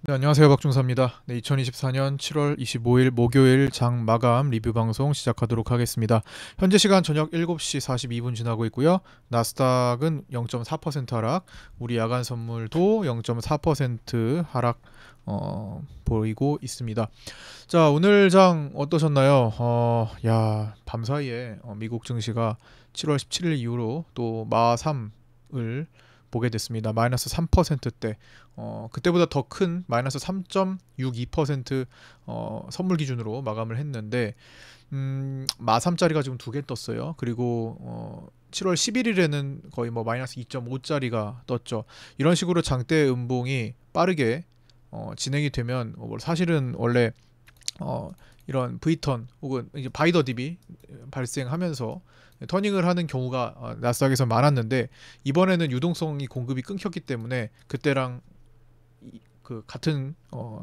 네, 안녕하세요. 박중사입니다. 네, 2024년 7월 25일 목요일 장 마감 리뷰 방송 시작하도록 하겠습니다. 현재 시간 저녁 7시 42분 지나고 있고요. 나스닥은 0.4% 하락, 우리 야간 선물도 0.4% 하락 보이고 있습니다. 자, 오늘 장 어떠셨나요? 밤사이에 미국 증시가 7월 17일 이후로 또 마3을 보게 됐습니다. 마이너스 3%대. 그때보다 더 큰 마이너스 3.62% 선물 기준으로 마감을 했는데 마3짜리가 지금 두 개 떴어요. 그리고 7월 11일에는 거의 뭐 마이너스 2.5짜리가 떴죠. 이런 식으로 장대 음봉이 빠르게 진행이 되면 사실은 원래 이런 V턴 혹은 이제 바이더 딥이 발생하면서 터닝을 하는 경우가 나스닥에서 많았는데, 이번에는 유동성이 공급이 끊겼기 때문에 그때랑 그 같은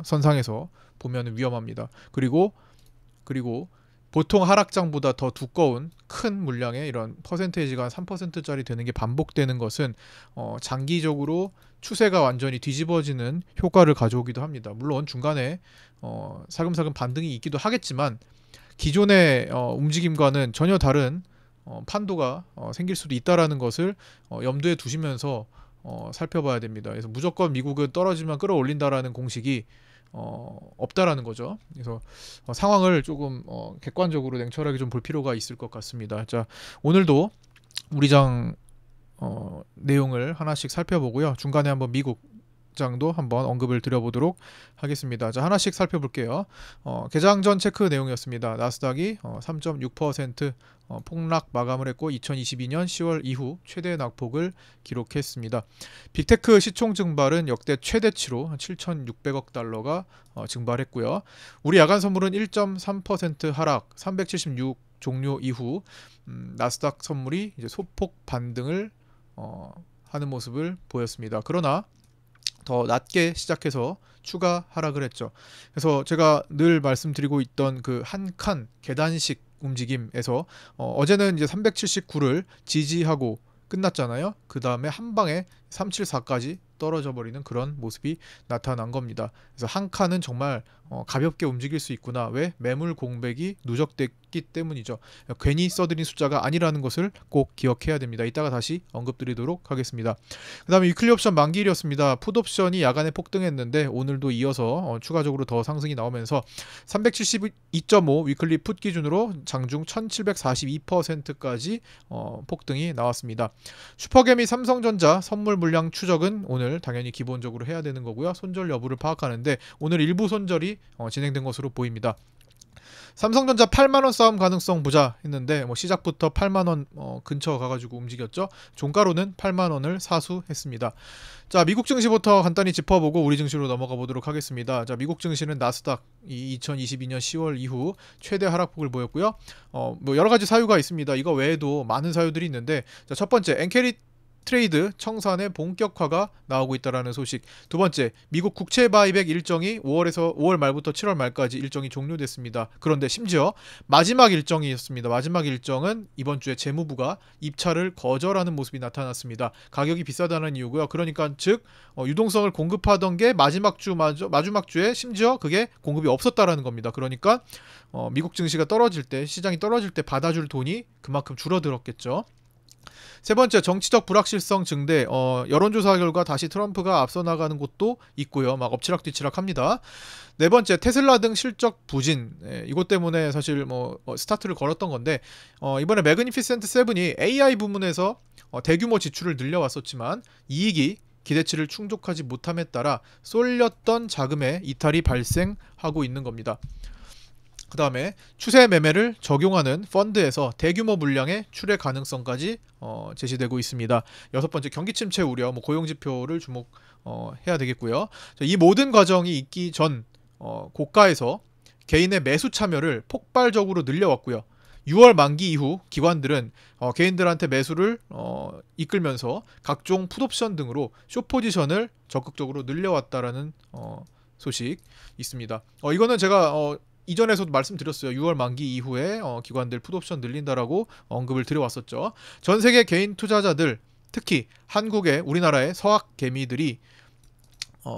선상에서 보면 위험합니다. 그리고 보통 하락장보다 더 두꺼운 큰 물량의 이런 퍼센테이지가 한 3%짜리 되는 게 반복되는 것은 장기적으로 추세가 완전히 뒤집어지는 효과를 가져오기도 합니다. 물론 중간에 살금살금 반등이 있기도 하겠지만 기존의 움직임과는 전혀 다른 판도가 생길 수도 있다라는 것을 염두에 두시면서 살펴봐야 됩니다. 그래서 무조건 미국은 떨어지면 끌어올린다라는 공식이 없다라는 거죠. 그래서 상황을 조금 객관적으로 냉철하게 좀 볼 필요가 있을 것 같습니다. 자, 오늘도 우리 장 내용을 하나씩 살펴보고요. 중간에 한번 미국 장도 한번 언급을 드려보도록 하겠습니다. 자, 하나씩 살펴볼게요. 개장 전 체크 내용이었습니다. 나스닥이 3.6% 폭락 마감을 했고 2022년 10월 이후 최대 낙폭을 기록했습니다. 빅테크 시총 증발은 역대 최대치로 7,600억 달러가 증발했고요. 우리 야간 선물은 1.3% 하락, 376 종료 이후 나스닥 선물이 이제 소폭 반등을 하는 모습을 보였습니다. 그러나 더 낮게 시작해서 추가 하락을 했죠. 그래서 제가 늘 말씀드리고 있던 그 한 칸 계단식 움직임에서 어제는 이제 379를 지지하고 끝났잖아요. 그 다음에 한 방에 374까지 떨어져 버리는 그런 모습이 나타난 겁니다. 그래서 한 칸은 정말 가볍게 움직일 수 있구나. 왜? 매물 공백이 누적됐기 때문이죠. 괜히 써드린 숫자가 아니라는 것을 꼭 기억해야 됩니다. 이따가 다시 언급드리도록 하겠습니다. 그 다음에 위클리 옵션 만기일이었습니다. 풋옵션이 야간에 폭등했는데 오늘도 이어서 추가적으로 더 상승이 나오면서 372.5 위클리 풋 기준으로 장중 1742%까지 폭등이 나왔습니다. 슈퍼개미 삼성전자 선물 물량 추적은 오늘 당연히 기본적으로 해야 되는 거고요. 손절 여부를 파악하는데 오늘 일부 손절이 진행된 것으로 보입니다. 삼성전자 8만원 싸움 가능성 보자 했는데 시작부터 8만원 근처 가가지고 움직였죠. 종가로는 8만원을 사수했습니다. 자, 미국 증시부터 간단히 짚어보고 우리 증시로 넘어가 보도록 하겠습니다. 자, 미국 증시는 나스닥 2022년 10월 이후 최대 하락폭을 보였고요. 여러 가지 사유가 있습니다. 이거 외에도 많은 사유들이 있는데, 자, 첫 번째 엔캐리 트레이드 청산의 본격화가 나오고 있다라는 소식. 두 번째, 미국 국채 바이백 일정이 5월 말부터 7월 말까지 일정이 종료됐습니다. 그런데 심지어 마지막 일정이었습니다. 마지막 일정은 이번 주에 재무부가 입찰을 거절하는 모습이 나타났습니다. 가격이 비싸다는 이유고요. 그러니까 즉 유동성을 공급하던 게 마지막 주에 심지어 그게 공급이 없었다라는 겁니다. 그러니까 미국 증시가 떨어질 때, 시장이 떨어질 때 받아줄 돈이 그만큼 줄어들었겠죠. 세 번째, 정치적 불확실성 증대. 여론조사 결과 다시 트럼프가 앞서 나가는 곳도 있고요. 막 엎치락뒤치락합니다. 네 번째, 테슬라 등 실적 부진. 이것 때문에 사실 스타트를 걸었던 건데, 이번에 매그니피센트 세븐이 AI 부문에서 대규모 지출을 늘려왔었지만 이익이 기대치를 충족하지 못함에 따라 쏠렸던 자금의 이탈이 발생하고 있는 겁니다. 그 다음에 추세 매매를 적용하는 펀드에서 대규모 물량의 출회 가능성까지 제시되고 있습니다. 여섯 번째, 경기 침체 우려, 고용 지표를 주목해야 되겠고요. 자, 이 모든 과정이 있기 전 고가에서 개인의 매수 참여를 폭발적으로 늘려왔고요. 6월 만기 이후 기관들은 개인들한테 매수를 이끌면서 각종 풋옵션 등으로 숏포지션을 적극적으로 늘려왔다라는 소식 있습니다. 이거는 제가 이전에서도 말씀드렸어요. 6월 만기 이후에 기관들 풋옵션 늘린다라고 언급을 드려왔었죠. 전 세계 개인 투자자들, 특히 우리나라의 서학 개미들이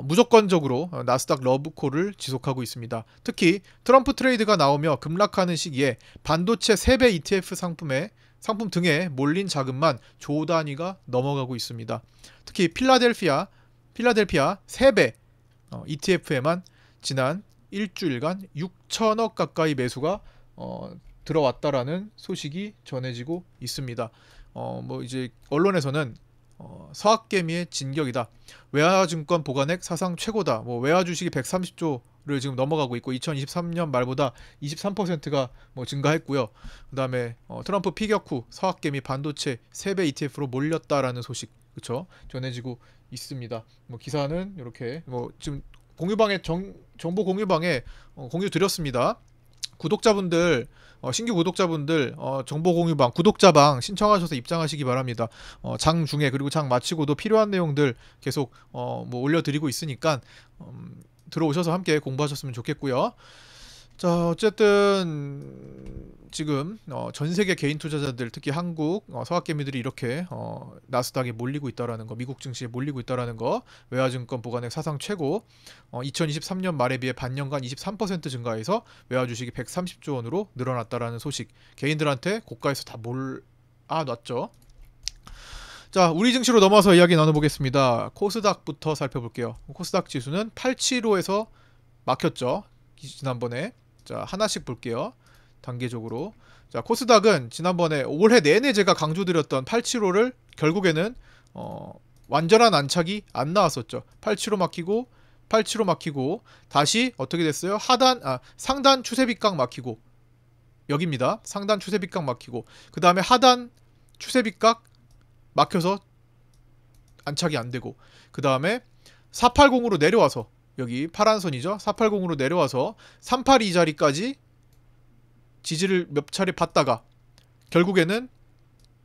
무조건적으로 나스닥 러브콜을 지속하고 있습니다. 특히 트럼프 트레이드가 나오며 급락하는 시기에 반도체 3배 ETF 상품 등에 몰린 자금만 조 단위가 넘어가고 있습니다. 특히 필라델피아 3배 ETF에만 지난 일주일간 6천억 가까이 매수가 들어왔다라는 소식이 전해지고 있습니다. 뭐 이제 언론에서는 서학개미의 진격이다. 외화증권 보관액 사상 최고다. 뭐 외화 주식이 130조를 지금 넘어가고 있고 2023년 말보다 23%가 뭐 증가했고요. 그다음에 트럼프 피격 후 서학개미 반도체 3배 ETF로 몰렸다라는 소식 그쵸? 전해지고 있습니다. 뭐 기사는 이렇게 뭐 지금 공유방에 정보 공유방에 공유 드렸습니다. 구독자분들 신규 구독자분들 정보 공유방 구독자방 신청하셔서 입장하시기 바랍니다. 장 중에 그리고 장 마치고도 필요한 내용들 계속 뭐 올려드리고 있으니까 들어오셔서 함께 공부하셨으면 좋겠고요. 자 어쨌든 지금 전 세계 개인 투자자들 특히 한국 서학개미들이 이렇게 나스닥에 몰리고 있다라는 거, 미국 증시에 몰리고 있다라는 거, 외화증권 보관액 사상 최고, 2023년 말에 비해 반년간 23% 증가해서 외화 주식이 130조 원으로 늘어났다라는 소식, 개인들한테 고가에서 다 몰아놨죠. 자, 우리 증시로 넘어서 이야기 나눠보겠습니다. 코스닥부터 살펴볼게요. 코스닥 지수는 875에서 막혔죠. 지난번에. 자, 하나씩 볼게요. 단계적으로. 자, 코스닥은 지난번에 올해 내내 제가 강조드렸던 875를 결국에는 완전한 안착이 안 나왔었죠. 875 막히고 다시 어떻게 됐어요? 상단 추세빗각 막히고 여기입니다. 상단 추세빗각 막히고 그 다음에 하단 추세빗각 막혀서 안착이 안 되고 그 다음에 480으로 내려와서 여기 파란 선이죠. 480으로 내려와서 382 자리까지 지지를 몇 차례 받다가 결국에는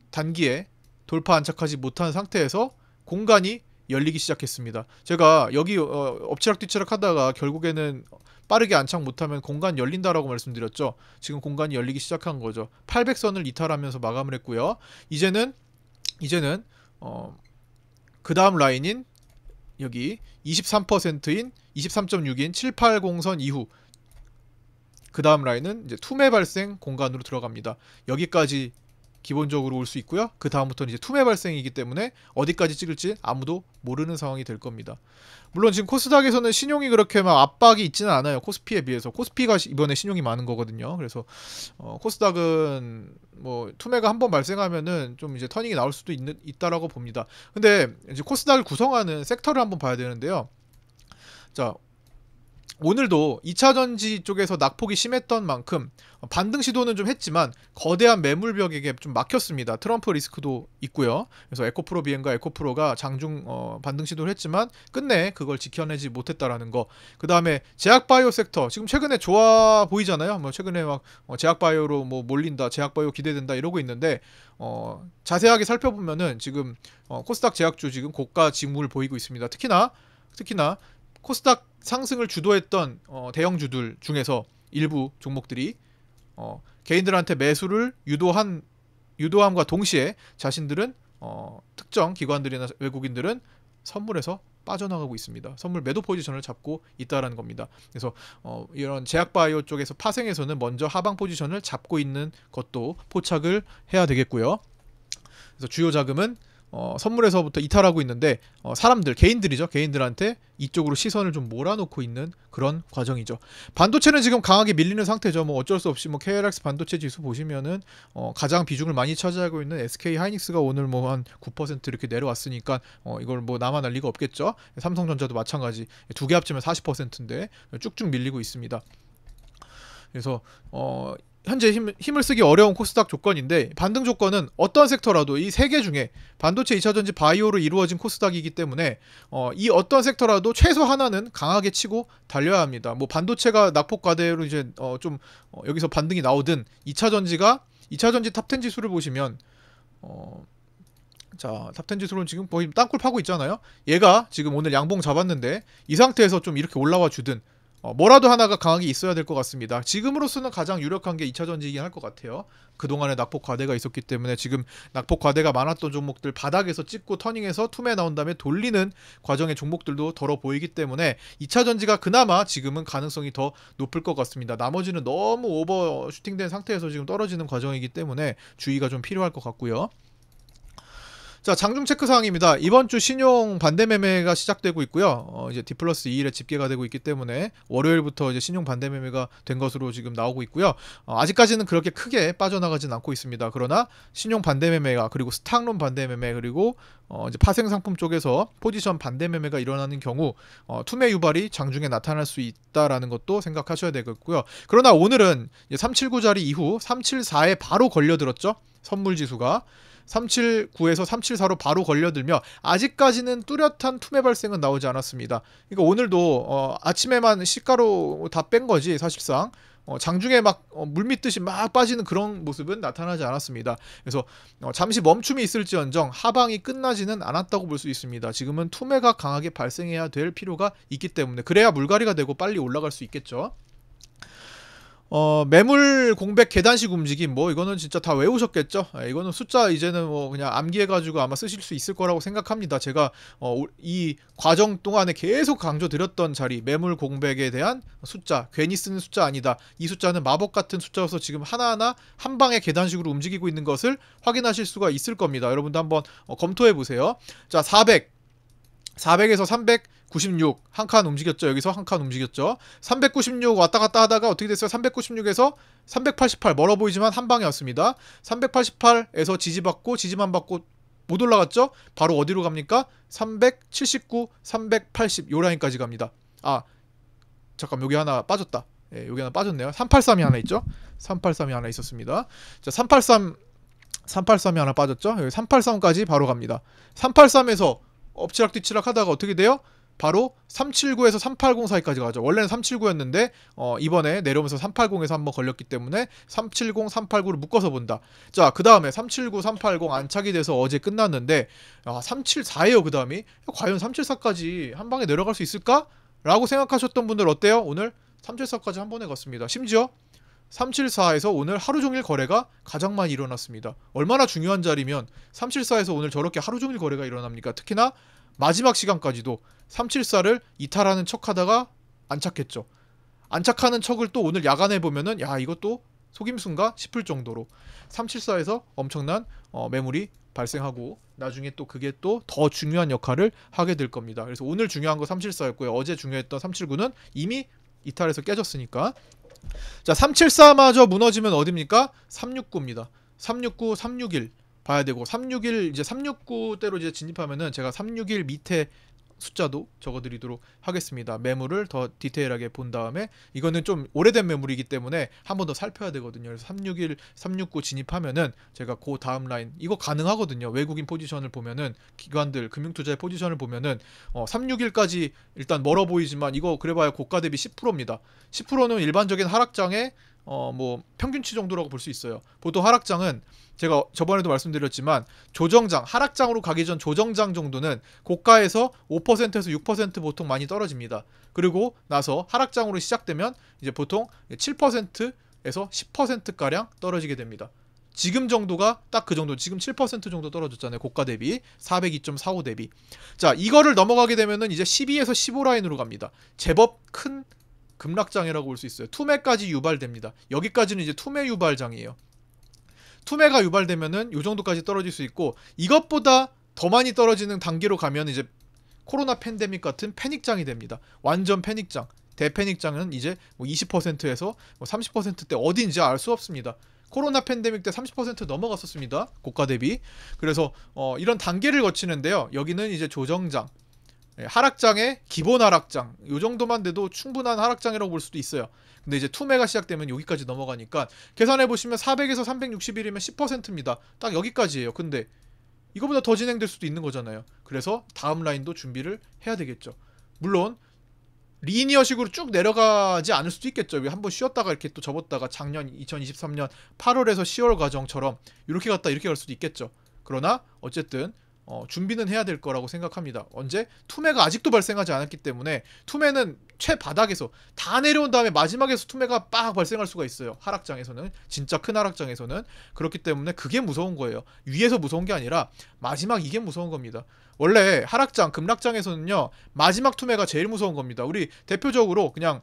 단기에 돌파 안착하지 못한 상태에서 공간이 열리기 시작했습니다. 제가 여기 엎치락뒤치락 하다가 결국에는 빠르게 안착 못하면 공간 열린다라고 말씀드렸죠. 지금 공간이 열리기 시작한 거죠. 800선을 이탈하면서 마감을 했고요. 이제는 그 다음 라인인 여기 23%인 23.6인 780선 이후 그 다음 라인은 이제 투매 발생 공간으로 들어갑니다. 여기까지 기본적으로 올 수 있고요. 그 다음부터는 이제 투매 발생이기 때문에 어디까지 찍을지 아무도 모르는 상황이 될 겁니다. 물론 지금 코스닥에서는 신용이 그렇게 막 압박이 있지는 않아요. 코스피에 비해서. 코스피가 이번에 신용이 많은 거거든요. 그래서 코스닥은 뭐 투매가 한번 발생하면은 좀 이제 터닝이 나올 수도 있다라고 봅니다. 근데 이제 코스닥을 구성하는 섹터를 한번 봐야 되는데요. 자, 오늘도 2차전지 쪽에서 낙폭이 심했던 만큼 반등 시도는 좀 했지만 거대한 매물벽에게 좀 막혔습니다. 트럼프 리스크도 있고요. 그래서 에코프로 비엔과 에코프로가 장중 반등 시도를 했지만 끝내 그걸 지켜내지 못했다라는 거. 그 다음에 제약바이오 섹터 지금 최근에 좋아 보이잖아요. 뭐 최근에 막 제약바이오로 뭐 몰린다, 제약바이오 기대된다 이러고 있는데 자세하게 살펴보면은 지금 코스닥 제약주 지금 고가 징후를 보이고 있습니다. 특히나 코스닥 상승을 주도했던 대형주들 중에서 일부 종목들이 개인들한테 매수를 유도함과 동시에 자신들은 특정 기관들이나 외국인들은 선물에서 빠져나가고 있습니다. 선물 매도 포지션을 잡고 있다라는 겁니다. 그래서 이런 제약바이오 쪽에서 파생에서는 먼저 하방 포지션을 잡고 있는 것도 포착을 해야 되겠고요. 그래서 주요 자금은 선물에서부터 이탈하고 있는데 개인들이죠. 개인들한테 이쪽으로 시선을 좀 몰아놓고 있는 그런 과정이죠. 반도체는 지금 강하게 밀리는 상태죠. 뭐 어쩔 수 없이 뭐 KLX 반도체 지수 보시면은 가장 비중을 많이 차지하고 있는 SK 하이닉스가 오늘 뭐 한 9% 이렇게 내려왔으니까 이걸 뭐 나만 알 리가 없겠죠. 삼성전자도 마찬가지. 두 개 합치면 40%인데 쭉쭉 밀리고 있습니다. 그래서 현재 힘을 쓰기 어려운 코스닥 조건인데 반등 조건은 어떤 섹터라도 이 세 개 중에 반도체, 2차전지, 바이오로 이루어진 코스닥이기 때문에 이 어떤 섹터라도 최소 하나는 강하게 치고 달려야 합니다. 뭐 반도체가 낙폭 과대로 이제 여기서 반등이 나오든 2차전지 탑10 지수를 보시면 자, 탑10 지수로는 지금 거의 땅굴 파고 있잖아요. 얘가 지금 오늘 양봉 잡았는데 이 상태에서 좀 이렇게 올라와 주든 뭐라도 하나가 강하게 있어야 될 것 같습니다. 지금으로서는 가장 유력한 게 2차전지이긴 할 것 같아요. 그동안에 낙폭 과대가 있었기 때문에 지금 낙폭 과대가 많았던 종목들 바닥에서 찍고 터닝해서 툼에 나온 다음에 돌리는 과정의 종목들도 덜어 보이기 때문에 2차전지가 그나마 지금은 가능성이 더 높을 것 같습니다. 나머지는 너무 오버 슈팅된 상태에서 지금 떨어지는 과정이기 때문에 주의가 좀 필요할 것 같고요. 자, 장중 체크 사항입니다. 이번 주 신용 반대 매매가 시작되고 있고요. 이제 D+2일에 집계가 되고 있기 때문에 월요일부터 이제 신용 반대 매매가 된 것으로 지금 나오고 있고요. 아직까지는 그렇게 크게 빠져나가진 않고 있습니다. 그러나 신용 반대 매매가 그리고 스탁론 반대 매매 그리고 이제 파생 상품 쪽에서 포지션 반대 매매가 일어나는 경우 투매 유발이 장중에 나타날 수 있다라는 것도 생각하셔야 되겠고요. 그러나 오늘은 379 자리 이후 374에 바로 걸려들었죠. 선물 지수가 379에서 374로 바로 걸려들며 아직까지는 뚜렷한 투매 발생은 나오지 않았습니다. 그러니까 오늘도 아침에만 시가로 다 뺀 거지 사실상 장중에 막 물밀듯이 막 빠지는 그런 모습은 나타나지 않았습니다. 그래서 잠시 멈춤이 있을지언정 하방이 끝나지는 않았다고 볼 수 있습니다. 지금은 투매가 강하게 발생해야 될 필요가 있기 때문에 그래야 물갈이가 되고 빨리 올라갈 수 있겠죠. 매물 공백 계단식 움직임 뭐 이거는 진짜 다 외우셨겠죠. 이거는 숫자 이제는 뭐 그냥 암기해가지고 아마 쓰실 수 있을 거라고 생각합니다. 제가 이 과정 동안에 계속 강조드렸던 자리 매물 공백에 대한 숫자 괜히 쓰는 숫자 아니다. 이 숫자는 마법 같은 숫자여서 지금 하나하나 한 방에 계단식으로 움직이고 있는 것을 확인하실 수가 있을 겁니다. 여러분도 한번 검토해 보세요. 자, 400에서 396 한 칸 움직였죠. 여기서 한 칸 움직였죠. 396 왔다 갔다 하다가 어떻게 됐어요? 396에서 388 멀어 보이지만 한 방에 왔습니다. 388에서 지지만 받고 못 올라갔죠? 바로 어디로 갑니까? 379, 380 요 라인까지 갑니다. 아, 잠깐 여기 하나 빠졌다. 예, 여기 하나 빠졌네요. 383이 하나 있죠? 383이 하나 있었습니다. 자, 383이 하나 빠졌죠? 여기 383까지 바로 갑니다. 383에서 엎치락뒤치락 하다가 어떻게 돼요? 바로 379에서 380 사이까지 가죠. 원래는 379였는데 이번에 내려오면서 380에서 한번 걸렸기 때문에 370, 389를 묶어서 본다. 자, 그 다음에 379, 380 안착이 돼서 어제 끝났는데 374예요. 그 다음이 과연 374까지 한 방에 내려갈 수 있을까? 라고 생각하셨던 분들 어때요? 오늘 374까지 한 번에 갔습니다. 심지어 374에서 오늘 하루 종일 거래가 가장 많이 일어났습니다. 얼마나 중요한 자리면 374에서 오늘 저렇게 하루 종일 거래가 일어납니까? 특히나 마지막 시간까지도 374를 이탈하는 척하다가 안착했죠. 안착하는 척을 또 오늘 야간에 보면은 야 이것도 속임수인가 싶을 정도로 374에서 엄청난 매물이 발생하고 나중에 또 그게 또 더 중요한 역할을 하게 될 겁니다. 그래서 오늘 중요한 거 374였고요. 어제 중요했던 379는 이미 이탈해서 깨졌으니까. 자, 374마저 무너지면 어딥니까? 369입니다. 369, 361 봐야 되고 361 이제 369대로 이제 진입하면은 제가 361 밑에 숫자도 적어드리도록 하겠습니다. 매물을 더 디테일하게 본 다음에 이거는 좀 오래된 매물이기 때문에 한 번 더 살펴야 되거든요. 그래서 361, 369 진입하면은 제가 그 다음 라인 이거 가능하거든요. 외국인 포지션을 보면은 기관들 금융투자의 포지션을 보면은 361까지 일단 멀어 보이지만 이거 그래봐야 고가 대비 10%입니다. 10%는 일반적인 하락장의 뭐 평균치 정도라고 볼 수 있어요. 보통 하락장은 제가 저번에도 말씀드렸지만 조정장, 하락장으로 가기 전 조정장 정도는 고가에서 5%에서 6% 보통 많이 떨어집니다. 그리고 나서 하락장으로 시작되면 이제 보통 7%에서 10%가량 떨어지게 됩니다. 지금 정도가 딱 그 정도, 지금 7% 정도 떨어졌잖아요. 고가 대비 402.45 대비. 자, 이거를 넘어가게 되면은 이제 12에서 15 라인으로 갑니다. 제법 큰 급락장이라고 볼 수 있어요. 투매까지 유발됩니다. 여기까지는 이제 투매 유발장이에요. 투매가 유발되면은 요 정도까지 떨어질 수 있고 이것보다 더 많이 떨어지는 단계로 가면 이제 코로나 팬데믹 같은 패닉장이 됩니다. 완전 패닉장. 대패닉장은 이제 뭐 20%에서 뭐 30%대 어딘지 알 수 없습니다. 코로나 팬데믹 때 30% 넘어갔었습니다. 고가 대비. 그래서 이런 단계를 거치는데요. 여기는 이제 조정장. 하락장의 기본 하락장 요 정도만 돼도 충분한 하락장이라고 볼 수도 있어요. 근데 이제 투매가 시작되면 여기까지 넘어가니까 계산해보시면 400에서 361이면 10%입니다. 딱 여기까지예요. 근데 이거보다 더 진행될 수도 있는 거잖아요. 그래서 다음 라인도 준비를 해야 되겠죠. 물론 리니어식으로 쭉 내려가지 않을 수도 있겠죠. 한번 쉬었다가 이렇게 또 접었다가 작년 2023년 8월에서 10월 과정처럼 이렇게 갔다 이렇게 갈 수도 있겠죠. 그러나 어쨌든 준비는 해야 될 거라고 생각합니다. 언제? 투매가 아직도 발생하지 않았기 때문에 투매는 최바닥에서 다 내려온 다음에 마지막에서 투매가 빡 발생할 수가 있어요. 하락장에서는 진짜 큰 하락장에서는 그렇기 때문에 그게 무서운 거예요. 위에서 무서운 게 아니라 마지막 이게 무서운 겁니다. 원래 하락장, 급락장에서는요 마지막 투매가 제일 무서운 겁니다. 우리 대표적으로 그냥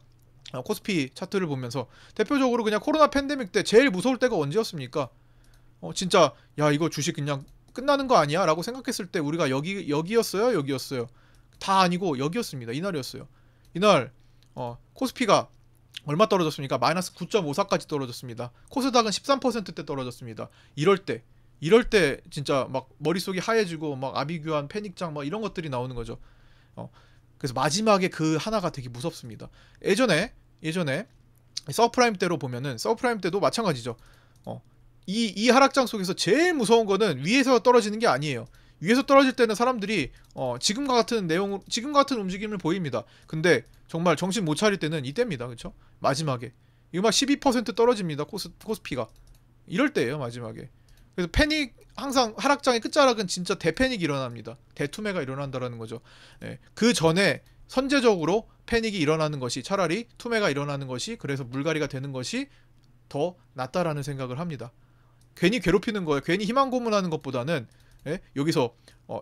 코스피 차트를 보면서 대표적으로 그냥 코로나 팬데믹 때 제일 무서울 때가 언제였습니까? 진짜 야 이거 주식 그냥 끝나는 거 아니야? 라고 생각했을 때 우리가 여기였어요? 여기였어요? 다 아니고 여기였습니다. 이날이었어요. 이날 코스피가 얼마 떨어졌습니까? 마이너스 9.54까지 떨어졌습니다. 코스닥은 13%대 떨어졌습니다. 이럴 때 진짜 막 머릿속이 하얘지고 막 아비규환 패닉장 막 이런 것들이 나오는 거죠. 그래서 마지막에 그 하나가 되게 무섭습니다. 예전에 서프라임 때로 보면은 서프라임 때도 마찬가지죠. 이 하락장 속에서 제일 무서운 거는 위에서 떨어지는 게 아니에요. 위에서 떨어질 때는 사람들이 지금과 같은 움직임을 보입니다. 근데 정말 정신 못 차릴 때는 이때입니다. 그렇죠? 마지막에 이거 막 12% 떨어집니다. 코스피가 이럴 때예요. 마지막에. 그래서 패닉 항상 하락장의 끝자락은 진짜 대패닉이 일어납니다. 대투매가 일어난다라는 거죠. 예, 그 전에 선제적으로 패닉이 일어나는 것이 차라리 투매가 일어나는 것이 그래서 물갈이가 되는 것이 더 낫다라는 생각을 합니다. 괜히 괴롭히는 거예요. 괜히 희망 고문하는 것보다는 여기서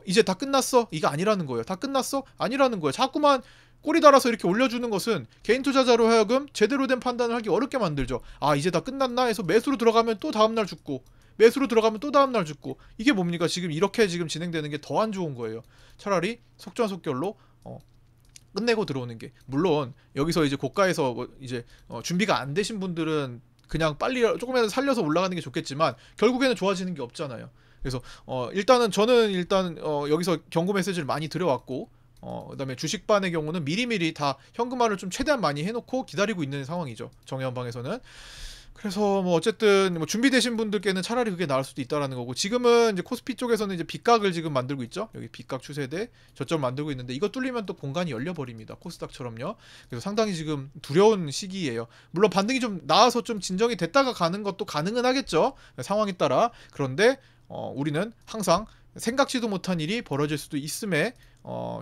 이제 다 끝났어? 이거 아니라는 거예요. 다 끝났어? 아니라는 거예요. 자꾸만 꼬리 달아서 이렇게 올려주는 것은 개인 투자자로 하여금 제대로 된 판단을 하기 어렵게 만들죠. 아 이제 다 끝났나 해서 매수로 들어가면 또 다음날 죽고 매수로 들어가면 또 다음날 죽고 이게 뭡니까? 지금 이렇게 지금 진행되는 게 더 안 좋은 거예요. 차라리 속전속결로 끝내고 들어오는 게 물론 여기서 이제 고가에서 이제 준비가 안 되신 분들은 그냥 빨리 조금이라도 살려서 올라가는 게 좋겠지만 결국에는 좋아지는 게 없잖아요. 그래서 저는 여기서 경고 메시지를 많이 드려왔고 그다음에 주식반의 경우는 미리미리 다 현금화를 좀 최대한 많이 해놓고 기다리고 있는 상황이죠. 정해원방에서는. 그래서 뭐 어쨌든 뭐 준비되신 분들께는 차라리 그게 나을 수도 있다라는 거고 지금은 이제 코스피 쪽에서는 이제 빗각을 지금 만들고 있죠. 여기 빗각 추세대 저점 만들고 있는데 이거 뚫리면 또 공간이 열려 버립니다. 코스닥처럼요. 그래서 상당히 지금 두려운 시기예요. 물론 반등이 좀 나와서 좀 진정이 됐다가 가는 것도 가능은 하겠죠. 상황에 따라. 그런데 우리는 항상 생각지도 못한 일이 벌어질 수도 있음에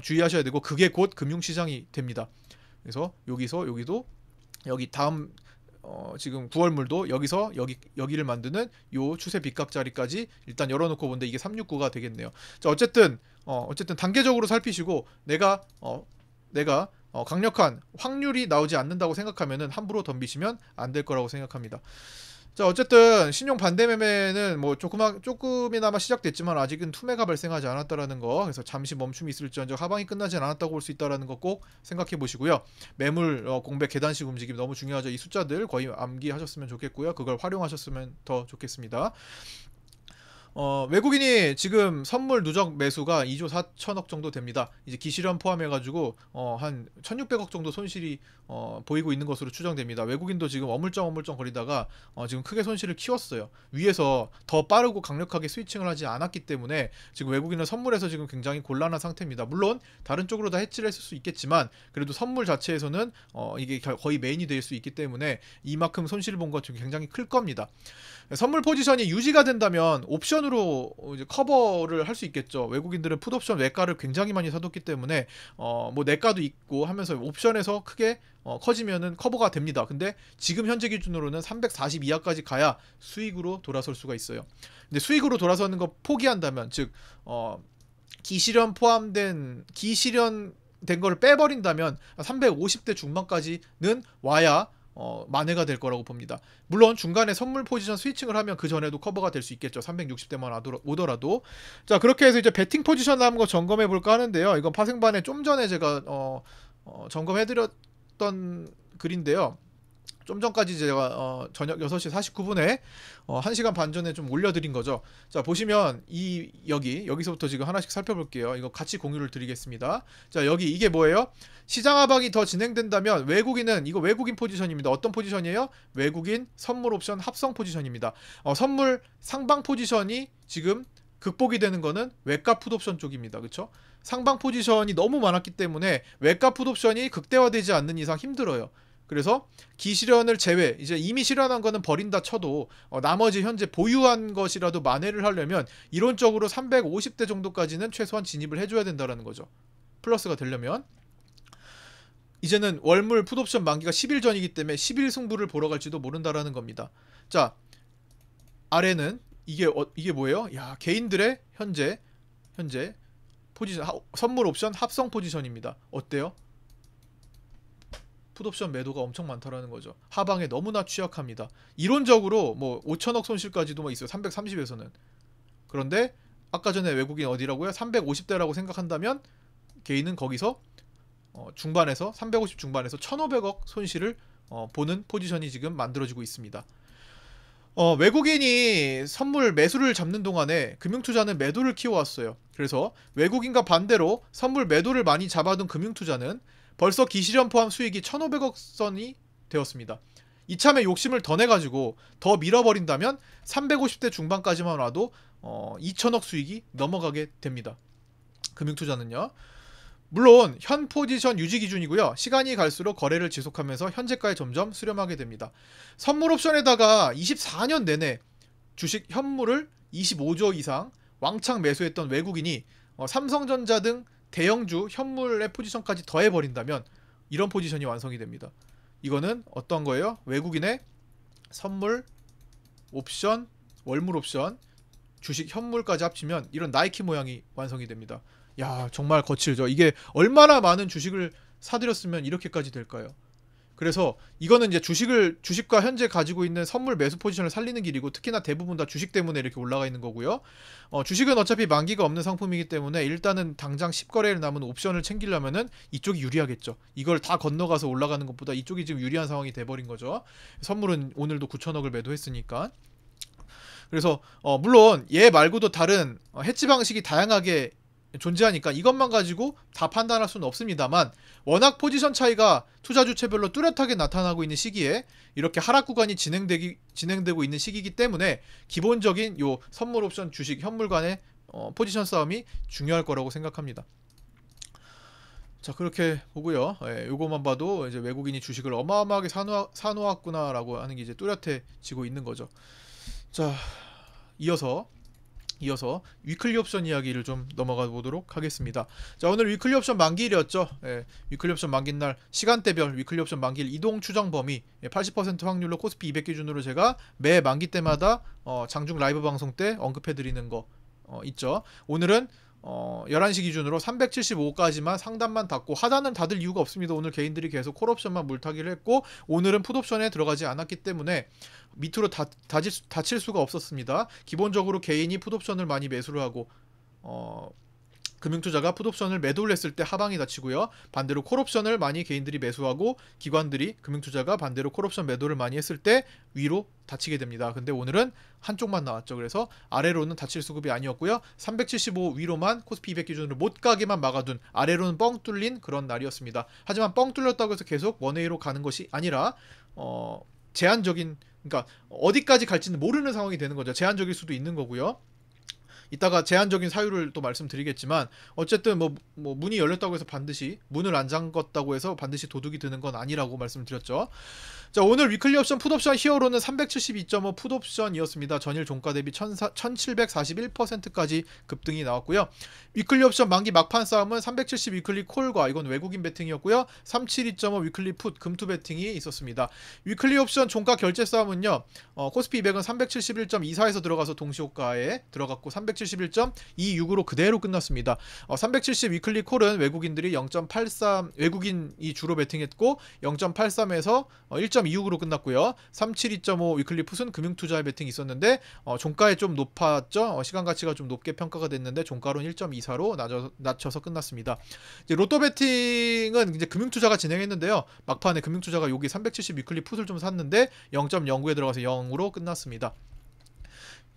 주의하셔야 되고 그게 곧 금융시장이 됩니다. 그래서 여기도 여기 다음 지금 9월물도 여기서 여기를 만드는 요 추세 빗각 자리까지 일단 열어놓고 본데 이게 369가 되겠네요. 자 어쨌든 단계적으로 살피시고 내가 강력한 확률이 나오지 않는다고 생각하면은 함부로 덤비시면 안 될 거라고 생각합니다. 자 어쨌든 신용 반대 매매는 뭐 조금이나마 시작됐지만 아직은 투매가 발생하지 않았다라는 거 그래서 잠시 멈춤이 있을지언정 하방이 끝나지 않았다고 볼 수 있다라는 거 꼭 생각해 보시고요. 매물 공백 계단식 움직임 너무 중요하죠. 이 숫자들 거의 암기하셨으면 좋겠고요. 그걸 활용하셨으면 더 좋겠습니다. 외국인이 지금 선물 누적 매수가 2조 4천억 정도 됩니다. 이제 기실현 포함해가지고 한 1,600억 정도 손실이 보이고 있는 것으로 추정됩니다. 외국인도 지금 어물쩡 거리다가 지금 크게 손실을 키웠어요. 위에서 더 빠르고 강력하게 스위칭을 하지 않았기 때문에 지금 외국인은 선물에서 지금 굉장히 곤란한 상태입니다. 물론 다른 쪽으로 다 해치를 했을 수 있겠지만 그래도 선물 자체에서는 이게 거의 메인이 될 수 있기 때문에 이만큼 손실을 본 것 굉장히 클 겁니다. 선물 포지션이 유지가 된다면 옵션으로 이제 커버를 할 수 있겠죠. 외국인들은 풋옵션 외가를 굉장히 많이 사뒀기 때문에 뭐 내가도 있고 하면서 옵션에서 크게 커지면은 커버가 됩니다. 근데 지금 현재 기준으로는 340 이하까지 가야 수익으로 돌아설 수가 있어요. 근데 수익으로 돌아서는 거 포기한다면 즉 기실현 거를 빼버린다면 350대 중반까지는 와야 만회가 될 거라고 봅니다. 물론 중간에 선물 포지션 스위칭을 하면 그 전에도 커버가 될 수 있겠죠. 360대만 오더라도. 자 그렇게 해서 이제 베팅 포지션 남은 거 점검해 볼까 하는데요. 이건 파생반에 좀 전에 제가 점검해드렸던 글인데요. 좀 전까지 제가 저녁 6시 49분에 1시간 반 전에 좀 올려드린 거죠. 자 보시면 여기서부터 지금 하나씩 살펴볼게요. 이거 같이 공유를 드리겠습니다. 자 이게 뭐예요? 시장 하방이 더 진행된다면 외국인은 이거 외국인 포지션입니다. 어떤 포지션이에요? 외국인 선물 옵션 합성 포지션입니다. 선물 상방 포지션이 지금 극복이 되는 거는 외가 풋옵션 쪽입니다. 그렇죠? 상방 포지션이 너무 많았기 때문에 외가 풋옵션이 극대화되지 않는 이상 힘들어요. 그래서 기실현을 제외, 이제 이미 실현한 거는 버린다 쳐도 나머지 현재 보유한 것이라도 만회를 하려면 이론적으로 350대 정도까지는 최소한 진입을 해줘야 된다라는 거죠. 플러스가 되려면. 이제는 월물 풋옵션 만기가 10일 전이기 때문에 10일 승부를 보러 갈지도 모른다라는 겁니다. 자, 아래는 이게 뭐예요? 야, 개인들의 현재 포지션, 선물 옵션 합성 포지션입니다. 어때요? 풋옵션 매도가 엄청 많다라는 거죠. 하방에 너무나 취약합니다. 이론적으로 뭐 5천억 손실까지도 뭐 있어요. 330에서는. 그런데 아까 전에 외국인 어디라고요? 350대라고 생각한다면 개인은 거기서 중반에서 350 중반에서 1,500억 손실을 보는 포지션이 지금 만들어지고 있습니다. 외국인이 선물 매수를 잡는 동안에 금융투자는 매도를 키워왔어요. 그래서 외국인과 반대로 선물 매도를 많이 잡아둔 금융투자는 벌써 기실현 포함 수익이 1,500억 선이 되었습니다. 이참에 욕심을 더 내가지고 더 밀어버린다면 350대 중반까지만 와도 2,000억 수익이 넘어가게 됩니다. 금융투자는요. 물론 현 포지션 유지 기준이고요. 시간이 갈수록 거래를 지속하면서 현재가에 점점 수렴하게 됩니다. 선물 옵션에다가 24년 내내 주식 현물을 25조 이상 왕창 매수했던 외국인이 삼성전자 등 대형주 현물의 포지션까지 더해버린다면 이런 포지션이 완성이 됩니다. 이거는 어떤 거예요? 외국인의 선물, 옵션, 월물 옵션, 주식 현물까지 합치면 이런 나이키 모양이 완성이 됩니다. 야, 정말 거칠죠. 이게 얼마나 많은 주식을 사들였으면 이렇게까지 될까요? 그래서 이거는 이제 주식과 현재 가지고 있는 선물 매수 포지션을 살리는 길이고, 특히나 대부분 다 주식 때문에 이렇게 올라가 있는 거고요. 주식은 어차피 만기가 없는 상품이기 때문에 일단은 당장 10거래일 남은 옵션을 챙기려면은 이쪽이 유리하겠죠. 이걸 다 건너가서 올라가는 것보다 이쪽이 지금 유리한 상황이 돼버린 거죠. 선물은 오늘도 9천억을 매도했으니까. 그래서 물론 얘 말고도 다른 해지 방식이 다양하게 존재하니까 이것만 가지고 다 판단할 수는 없습니다만, 워낙 포지션 차이가 투자 주체별로 뚜렷하게 나타나고 있는 시기에 이렇게 하락 구간이 진행되고 있는 시기이기 때문에 기본적인 요 선물 옵션 주식 현물 간의 포지션 싸움이 중요할 거라고 생각합니다. 자, 그렇게 보고요. 요거만 봐도 이제 외국인이 주식을 어마어마하게 사놓았구나라고 하는 게 이제 뚜렷해지고 있는 거죠. 자, 이어서 위클리 옵션 이야기를 좀 넘어가 보도록 하겠습니다. 자, 오늘 위클리 옵션 만기일이었죠. 위클리 옵션 만기날 시간대별 위클리 옵션 만기일 이동 추정 범위 80% 확률로 코스피 200 기준으로 제가 매 만기 때마다 장중 라이브 방송 때 언급해 드리는 거 있죠. 오늘은 11시 기준으로 375까지만 상단만 닫고, 하단은 닫을 이유가 없습니다. 오늘 개인들이 계속 콜옵션만 물타기를 했고, 오늘은 풋옵션에 들어가지 않았기 때문에 밑으로 닫힐 수가 없었습니다. 기본적으로 개인이 풋옵션을 많이 매수를 하고 금융투자가 풋옵션을 매도를 했을 때 하방이 닫히고요. 반대로 콜옵션을 많이 개인들이 매수하고 기관들이, 금융투자가 반대로 콜옵션 매도를 많이 했을 때 위로 닫히게 됩니다. 근데 오늘은 한쪽만 나왔죠. 그래서 아래로는 닫힐 수급이 아니었고요. 375 위로만 코스피 200 기준으로 못 가게만 막아둔, 아래로는 뻥 뚫린 그런 날이었습니다. 하지만 뻥 뚫렸다고 해서 계속 원웨이로 가는 것이 아니라 제한적인, 그러니까 어디까지 갈지는 모르는 상황이 되는 거죠. 제한적일 수도 있는 거고요. 이따가 제한적인 사유를 또 말씀드리겠지만, 어쨌든 뭐 문이 열렸다고 해서 반드시, 문을 안 잠궜다고 해서 반드시 도둑이 드는 건 아니라고 말씀드렸죠. 자, 오늘 위클리 옵션 풋옵션 히어로는 372.5 풋옵션이었습니다. 전일 종가 대비 1741%까지 급등이 나왔고요. 위클리 옵션 만기 막판 싸움은 370 위클리 콜과, 이건 외국인 배팅이었고요. 372.5 위클리 풋 금투 배팅이 있었습니다. 위클리 옵션 종가 결제 싸움은요, 코스피 200은 371.24에서 들어가서 동시호가에 들어갔고 371.26으로 그대로 끝났습니다. 370 위클리 콜은 외국인들이 0.83, 외국인이 주로 배팅했고 0.83에서 1.26으로 끝났고요. 372.5 위클리 풋은 금융투자의 배팅이 있었는데 종가에 좀 높았죠. 시간 가치가 좀 높게 평가가 됐는데 종가로는 1.24로 낮춰서 끝났습니다. 이제 로또 배팅은 이제 금융투자가 진행했는데요. 막판에 금융투자가 여기 370 위클리 풋을 좀 샀는데 0.09에 들어가서 0으로 끝났습니다.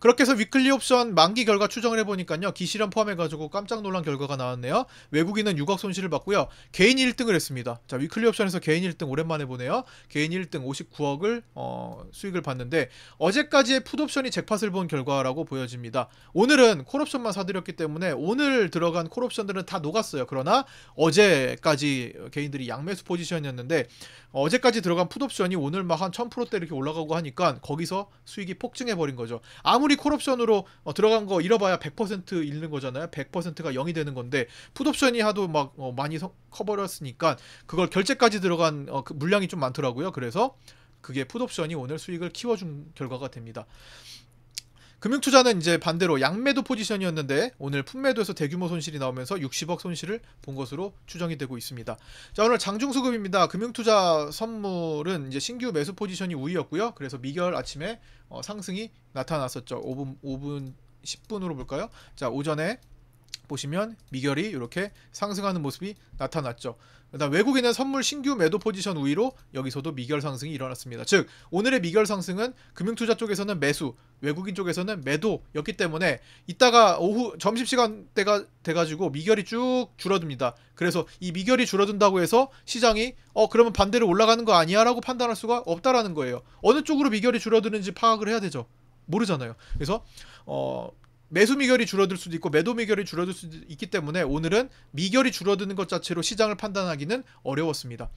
그렇게 해서 위클리 옵션 만기 결과 추정을 해보니까요. 기실현 포함해가지고 깜짝 놀란 결과가 나왔네요. 외국인은 6억 손실을 봤고요. 개인이 1등을 했습니다. 자, 위클리 옵션에서 개인 1등 오랜만에 보네요. 개인 1등 59억을 수익을 봤는데 어제까지의 풋옵션이 잭팟을 본 결과라고 보여집니다. 오늘은 콜옵션만 사들였기 때문에 오늘 들어간 콜옵션들은 다 녹았어요. 그러나 어제까지 개인들이 양매수 포지션이었는데 어제까지 들어간 풋옵션이 오늘 막 한 1000%대 이렇게 올라가고 하니까 거기서 수익이 폭증해버린 거죠. 아무리 콜옵션으로 들어간 거 잃어봐야 100% 잃는 거잖아요. 100%가 0이 되는 건데 풋옵션이 하도 막 많이 커버렸으니까 그걸 결제까지 들어간 그 물량이 좀 많더라고요. 그래서 그게 풋옵션이 오늘 수익을 키워준 결과가 됩니다. 금융투자는 이제 반대로 양매도 포지션이었는데 오늘 풋매도에서 대규모 손실이 나오면서 60억 손실을 본 것으로 추정이 되고 있습니다. 자, 오늘 장중수급입니다. 금융투자 선물은 이제 신규 매수 포지션이 우위였고요. 그래서 미결 아침에 상승이 나타났었죠. 5분 10분으로 볼까요? 자, 오전에 보시면 미결이 이렇게 상승하는 모습이 나타났죠. 그다음 외국인은 선물 신규 매도 포지션 우위로 여기서도 미결 상승이 일어났습니다. 즉 오늘의 미결 상승은 금융투자 쪽에서는 매수, 외국인 쪽에서는 매도였기 때문에 이따가 오후 점심시간 때가 돼가지고 미결이 쭉 줄어듭니다. 그래서 이 미결이 줄어든다고 해서 시장이 그러면 반대로 올라가는 거 아니야? 라고 판단할 수가 없다라는 거예요. 어느 쪽으로 미결이 줄어드는지 파악을 해야 되죠. 모르잖아요. 그래서 매수 미결이 줄어들 수도 있고 매도 미결이 줄어들 수도 있기 때문에 오늘은 미결이 줄어드는 것 자체로 시장을 판단하기는 어려웠습니다.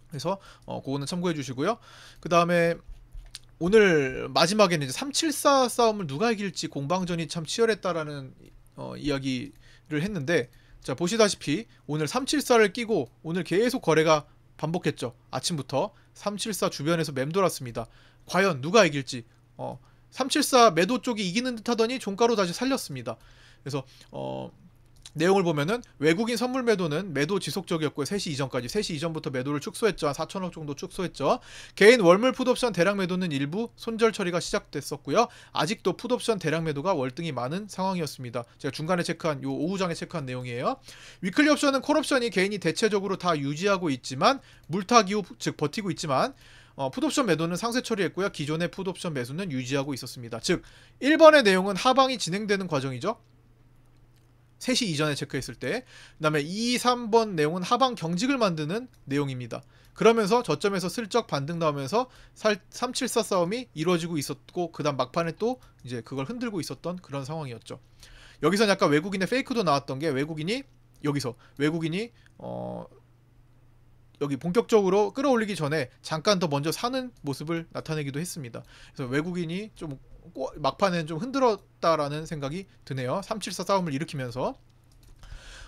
그래서 그거는 참고해 주시고요. 그 다음에 오늘 마지막에는 이제 374 싸움을 누가 이길지 공방전이 참 치열했다라는 이야기를 했는데, 자 보시다시피 오늘 374를 끼고 오늘 계속 거래가 반복했죠. 아침부터 374 주변에서 맴돌았습니다. 과연 누가 이길지 374 매도 쪽이 이기는 듯 하더니 종가로 다시 살렸습니다. 그래서 내용을 보면은 외국인 선물 매도는 매도 지속적이었고요. 3시 이전까지 3시 이전부터 매도를 축소했죠. 한 4천억 정도 축소했죠. 개인 월물 풋옵션 대량 매도는 일부 손절 처리가 시작됐었고요. 아직도 풋옵션 대량 매도가 월등히 많은 상황이었습니다. 제가 중간에 체크한 요 오후장에 체크한 내용이에요. 위클리 옵션은 콜옵션이 개인이 대체적으로 다 유지하고 있지만 물타 기후 즉 버티고 있지만 풋옵션 매도는 상세 처리했고요. 기존의 풋옵션 매수는 유지하고 있었습니다. 즉 1번의 내용은 하방이 진행되는 과정이죠. 3시 이전에 체크했을 때. 그 다음에 2, 3번 내용은 하방 경직을 만드는 내용입니다. 그러면서 저점에서 슬쩍 반등 나오면서 374 싸움이 이루어지고 있었고 그 다음 막판에 또 이제 그걸 흔들고 있었던 그런 상황이었죠. 여기서 약간 외국인의 페이크도 나왔던 게 외국인이 여기 본격적으로 끌어올리기 전에 잠깐 더 먼저 사는 모습을 나타내기도 했습니다. 그래서 외국인이 좀 막판에는 좀 흔들었다라는 생각이 드네요. 374 싸움을 일으키면서.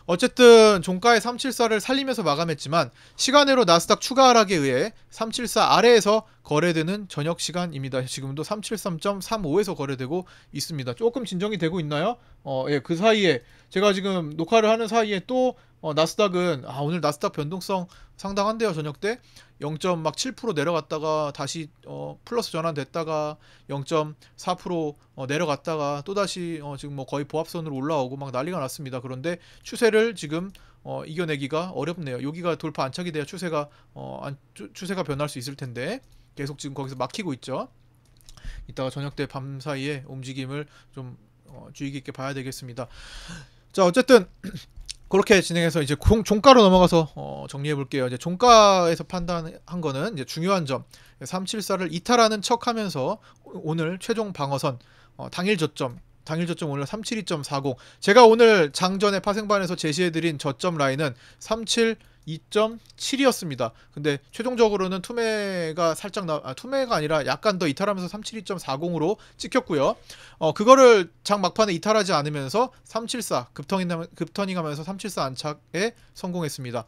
어쨌든 종가의 374를 살리면서 마감했지만 시간으로 나스닥 추가 하락에 의해 374 아래에서 거래되는 저녁 시간입니다. 지금도 373.35에서 거래되고 있습니다. 조금 진정이 되고 있나요? 예, 그 사이에 제가 지금 녹화를 하는 사이에 또 나스닥은 오늘 나스닥 변동성 상당한데요. 저녁 때 0.7% 내려갔다가 다시 플러스 전환됐다가 0.4% 내려갔다가 또다시 지금 뭐 거의 보합선으로 올라오고 막 난리가 났습니다. 그런데 추세를 지금 이겨내기가 어렵네요. 여기가 돌파 안착이 돼야 추세가 변할 수 있을 텐데 계속 지금 거기서 막히고 있죠. 이따가 저녁 때 밤 사이에 움직임을 좀 주의 깊게 봐야 되겠습니다. 자, 어쨌든 그렇게 진행해서 이제 종가로 넘어가서 정리해 볼게요. 이제 종가에서 판단한 거는 이제 중요한 점 374를 이탈하는 척하면서 오늘 최종 방어선 당일 저점 오늘 372.40. 제가 오늘 장전에 파생반에서 제시해드린 저점 라인은 372.7이었습니다. 근데 최종적으로는 투매가 투매가 아니라 약간 더 이탈하면서 372.40으로 찍혔고요. 그거를 장 막판에 이탈하지 않으면서 374 급터닝하면서 374 안착에 성공했습니다.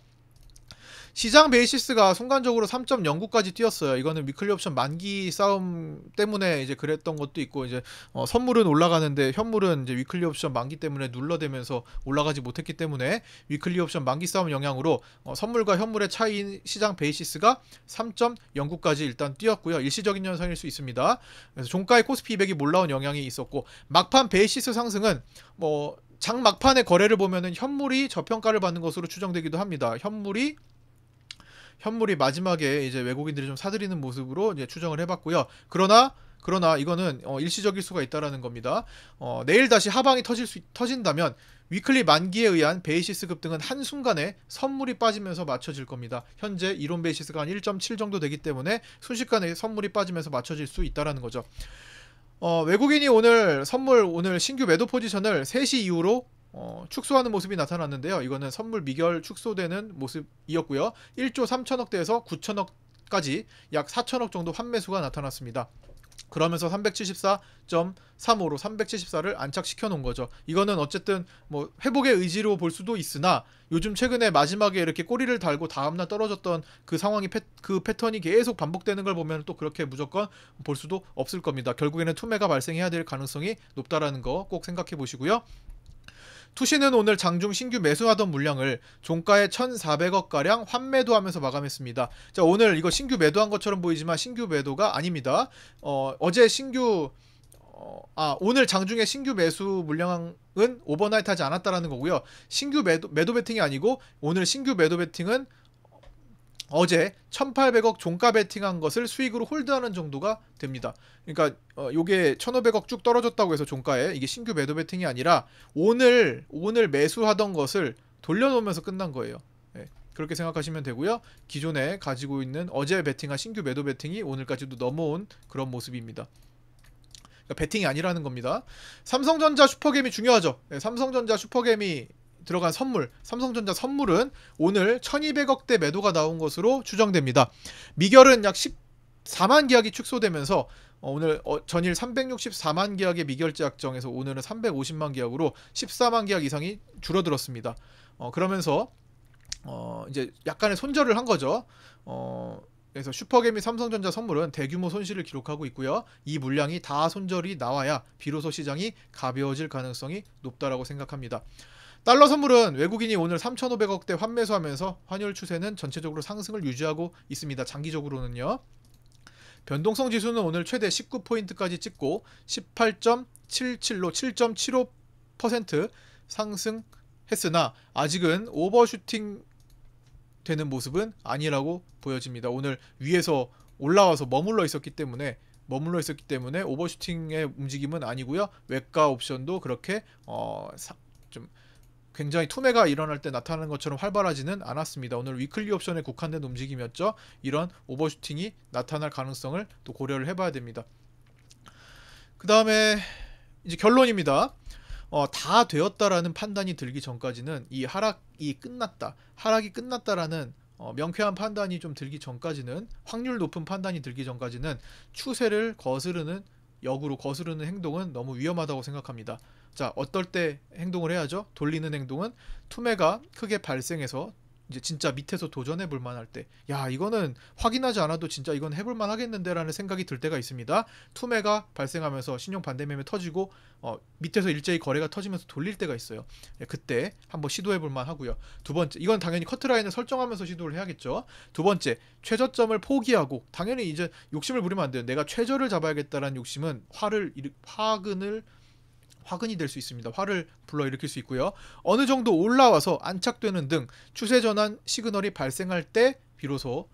시장 베이시스가 순간적으로 3.09까지 뛰었어요. 이거는 위클리 옵션 만기 싸움 때문에 이제 그랬던 것도 있고, 이제 선물은 올라가는데 현물은 이제 위클리 옵션 만기 때문에 눌러대면서 올라가지 못했기 때문에 위클리 옵션 만기 싸움 영향으로 선물과 현물의 차이인 시장 베이시스가 3.09까지 일단 뛰었고요. 일시적인 현상일 수 있습니다. 그래서 종가의 코스피 200이 몰라온 영향이 있었고, 막판 베이시스 상승은 장 막판의 거래를 보면은 현물이 저평가를 받는 것으로 추정되기도 합니다. 현물이 마지막에 이제 외국인들이 좀 사들이는 모습으로 이제 추정을 해봤고요. 그러나 이거는 일시적일 수가 있다라는 겁니다. 내일 다시 하방이 터진다면 위클리 만기에 의한 베이시스 급등은 한순간에 선물이 빠지면서 맞춰질 겁니다. 현재 이론 베이시스가 한 1.7 정도 되기 때문에 순식간에 선물이 빠지면서 맞춰질 수 있다라는 거죠. 외국인이 오늘 신규 매도 포지션을 3시 이후로 축소하는 모습이 나타났는데요. 이거는 선물 미결 축소되는 모습이었고요. 1조 3천억대에서 9천억까지 약 4천억 정도 환매수가 나타났습니다. 그러면서 374.35로 374를 안착시켜 놓은 거죠. 이거는 어쨌든 뭐 회복의 의지로 볼 수도 있으나 요즘 최근에 마지막에 이렇게 꼬리를 달고 다음날 떨어졌던 그 상황이 그 패턴이 계속 반복되는 걸 보면 또 그렇게 무조건 볼 수도 없을 겁니다. 결국에는 투매가 발생해야 될 가능성이 높다라는 거 꼭 생각해 보시고요. 투시는 오늘 장중 신규 매수하던 물량을 종가의 1,400억가량 환매도하면서 마감했습니다. 자, 오늘 이거 신규 매도한 것처럼 보이지만 신규 매도가 아닙니다. 오늘 장중에 신규 매수 물량은 오버나이트 하지 않았다라는 거고요. 신규 매도 베팅이 아니고 오늘 신규 매도 베팅은 어제 1,800억 종가 베팅한 것을 수익으로 홀드하는 정도가 됩니다. 그러니까 요게 1,500억 쭉 떨어졌다고 해서 종가에 이게 신규 매도 베팅이 아니라 오늘 매수하던 것을 돌려놓으면서 끝난 거예요. 네, 그렇게 생각하시면 되고요. 기존에 가지고 있는 어제 베팅한 신규 매도 베팅이 오늘까지도 넘어온 그런 모습입니다. 그러니까 베팅이 아니라는 겁니다. 삼성전자 슈퍼겜이 중요하죠. 네, 삼성전자 슈퍼겜이 들어간 선물, 삼성전자 선물은 오늘 1200억대 매도가 나온 것으로 추정됩니다. 미결은 약 14만 계약이 축소되면서 오늘 전일 364만 계약의 미결제 약정에서 오늘은 350만 계약으로 14만 계약 이상이 줄어들었습니다. 그러면서 이제 약간의 손절을 한 거죠. 그래서 슈퍼겜이 삼성전자 선물은 대규모 손실을 기록하고 있고요. 이 물량이 다 손절이 나와야 비로소 시장이 가벼워질 가능성이 높다라고 생각합니다. 달러 선물은 외국인이 오늘 3,500억대 환매수하면서 환율 추세는 전체적으로 상승을 유지하고 있습니다. 장기적으로는요. 변동성 지수는 오늘 최대 19포인트까지 찍고 18.77로 7.75% 상승했으나 아직은 오버슈팅 되는 모습은 아니라고 보여집니다. 오늘 위에서 올라와서 머물러 있었기 때문에 오버슈팅의 움직임은 아니고요. 외가 옵션도 그렇게 좀 굉장히 투매가 일어날 때 나타나는 것처럼 활발하지는 않았습니다. 오늘 위클리 옵션에 국한된 움직임이었죠. 이런 오버슈팅이 나타날 가능성을 또 고려를 해봐야 됩니다. 그 다음에 이제 결론입니다. 다 되었다라는 판단이 들기 전까지는 이 하락이 끝났다라는 명쾌한 판단이 좀 들기 전까지는, 확률 높은 판단이 들기 전까지는 추세를 역으로 거스르는 행동은 너무 위험하다고 생각합니다. 자, 어떨 때 행동을 해야죠? 돌리는 행동은 투매가 크게 발생해서 이제 진짜 밑에서 도전해 볼 만할 때, 야, 이거는 확인하지 않아도 진짜 이건 해볼 만 하겠는데 라는 생각이 들 때가 있습니다. 투매가 발생하면서 신용 반대매매 터지고 밑에서 일제히 거래가 터지면서 돌릴 때가 있어요. 그때 한번 시도해 볼 만 하고요. 두 번째, 이건 당연히 커트라인을 설정하면서 시도를 해야겠죠. 두 번째, 최저점을 포기하고, 당연히 이제 욕심을 부리면 안 돼요. 내가 최저를 잡아야겠다라는 욕심은 화근이 될 수 있습니다. 화를 불러일으킬 수 있고요. 어느 정도 올라와서 안착되는 등 추세 전환 시그널이 발생할 때 비로소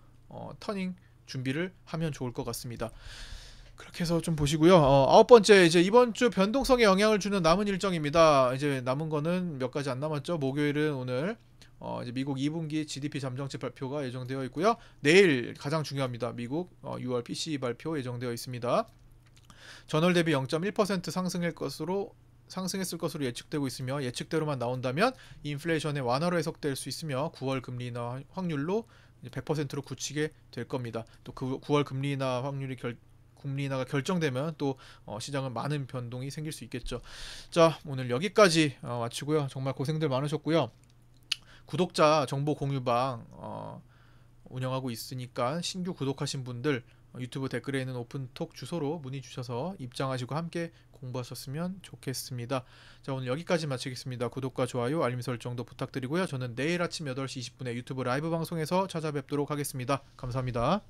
터닝 준비를 하면 좋을 것 같습니다. 그렇게 해서 좀 보시고요. 아홉 번째, 이제 이번 주 변동성에 영향을 주는 남은 일정입니다. 이제 남은 거는 몇 가지 안 남았죠. 목요일은 오늘 이제 미국 2분기 GDP 잠정치 발표가 예정되어 있고요. 내일 가장 중요합니다. 미국 6월 PCE 발표 예정되어 있습니다. 전월 대비 0.1% 상승했을 것으로 예측되고 있으며, 예측대로만 나온다면 인플레이션의 완화로 해석될 수 있으며 9월 금리 인하 확률로 100%로 굳히게 될 겁니다. 또 그 9월 금리 인하 금리 인하가 결정되면 또 시장은 많은 변동이 생길 수 있겠죠. 자, 오늘 여기까지 마치고요. 정말 고생들 많으셨고요. 구독자 정보 공유방 운영하고 있으니까 신규 구독하신 분들 유튜브 댓글에 있는 오픈톡 주소로 문의 주셔서 입장하시고 함께 공부하셨으면 좋겠습니다. 자, 오늘 여기까지 마치겠습니다. 구독과 좋아요, 알림 설정도 부탁드리고요. 저는 내일 아침 8시 20분에 유튜브 라이브 방송에서 찾아뵙도록 하겠습니다. 감사합니다.